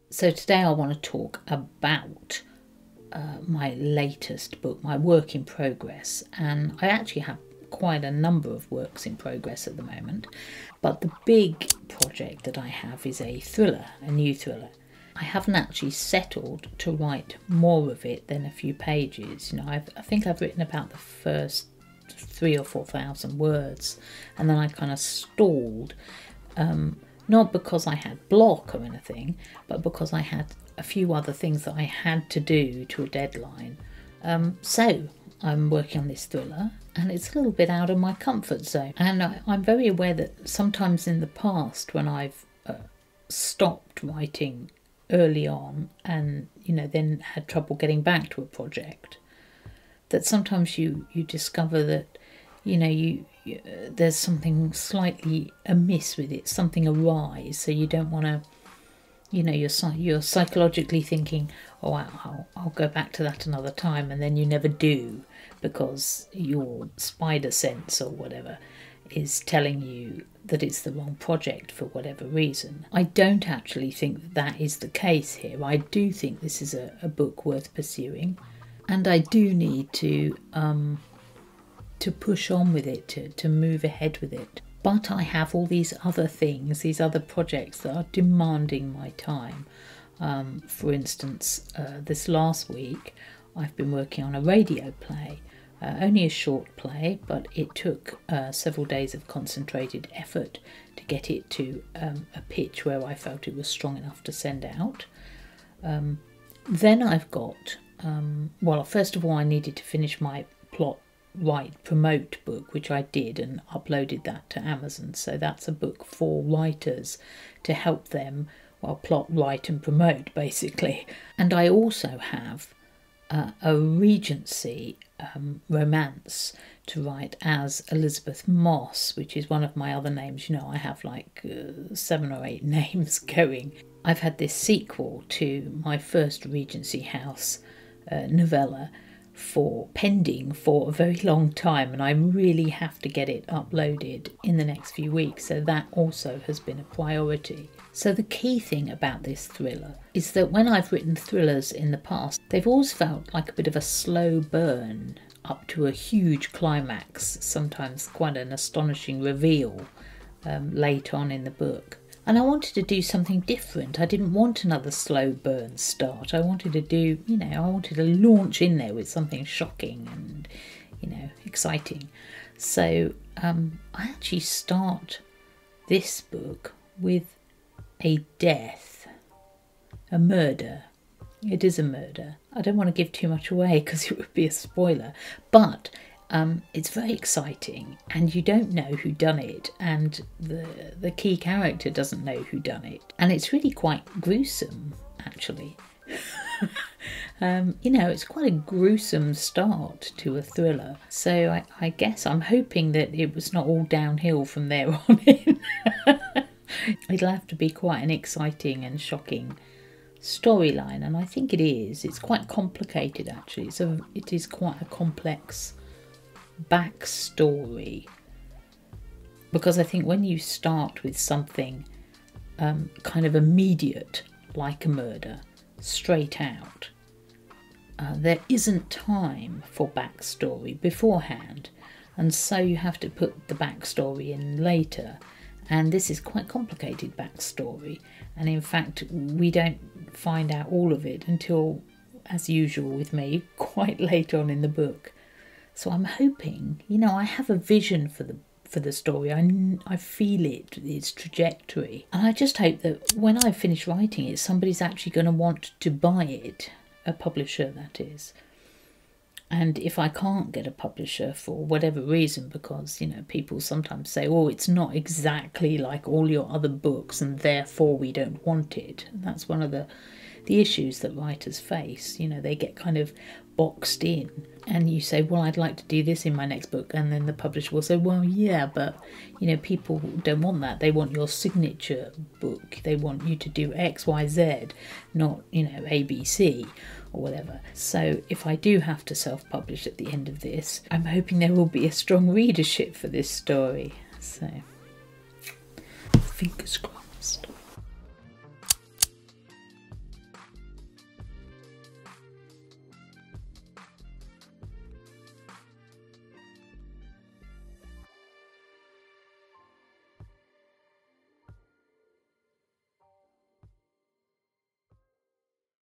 So today I want to talk about my latest book, my work in progress, and I actually have quite a number of works in progress at the moment, but the big project that I have is a thriller, a new thriller. I haven't actually settled to write more of it than a few pages. I think I've written about the first 3,000 or 4,000 words, and then I kind of stalled, not because I had block or anything, but because I had a few other things that I had to do to a deadline. So I'm working on this thriller, and it's a little bit out of my comfort zone. And I'm very aware that sometimes in the past, when I've stopped writing early on and then had trouble getting back to a project, that sometimes you discover that there's something slightly amiss with it, something awry. So you don't want to, you're psychologically thinking, oh, I'll go back to that another time, and then you never do because your spider sense or whatever is telling you that it's the wrong project for whatever reason. I don't actually think that is the case here. I do think this is a book worth pursuing, and I do need to push on with it, to move ahead with it. But I have all these other things, these other projects that are demanding my time. For instance, this last week I've been working on a radio play, only a short play, but it took several days of concentrated effort to get it to a pitch where I felt it was strong enough to send out. Then I've got, well, first of all, I needed to finish my plot, write, promote book, which I did and uploaded that to Amazon. So that's a book for writers to help them, well, plot, write and promote, basically. And I also have a Regency romance to write as Elizabeth Moss, which is one of my other names. I have like 7 or 8 names going. I've had this sequel to my first Regency House novella pending for a very long time, and I really have to get it uploaded in the next few weeks, so that also has been a priority. So the key thing about this thriller is that when I've written thrillers in the past, they've always felt like a bit of a slow burn up to a huge climax, sometimes quite an astonishing reveal late on in the book. And I wanted to do something different. I didn't want another slow burn start. I wanted to do, I wanted to launch in there with something shocking and, exciting. So I actually start this book with a death, a murder. It is a murder. I don't want to give too much away because it would be a spoiler, but it's very exciting, and you don't know who done it, and the key character doesn't know who done it, and it's really quite gruesome, actually. It's quite a gruesome start to a thriller, so I guess I'm hoping that it was not all downhill from there on in. It'll have to be quite an exciting and shocking storyline, and I think it is. It's quite complicated, actually. So it is quite a complex backstory, because I think when you start with something kind of immediate, like a murder, straight out, there isn't time for backstory beforehand, and so you have to put the backstory in later. And this is quite complicated backstory, and in fact we don't find out all of it until, as usual with me, quite late on in the book. So I'm hoping, I have a vision for the story. I feel it, its trajectory, and I just hope that when I finish writing it, somebody's actually going to want to buy it, a publisher, that is. And if I can't get a publisher for whatever reason, because, people sometimes say, oh, it's not exactly like all your other books and therefore we don't want it. And that's one of the issues that writers face. They get kind of boxed in, and you say, well, I'd like to do this in my next book, and then the publisher will say, well, yeah, but people don't want that. They want your signature book. They want you to do X, Y, Z, not ABC or whatever. So if I do have to self-publish at the end of this, I'm hoping there will be a strong readership for this story. So fingers crossed.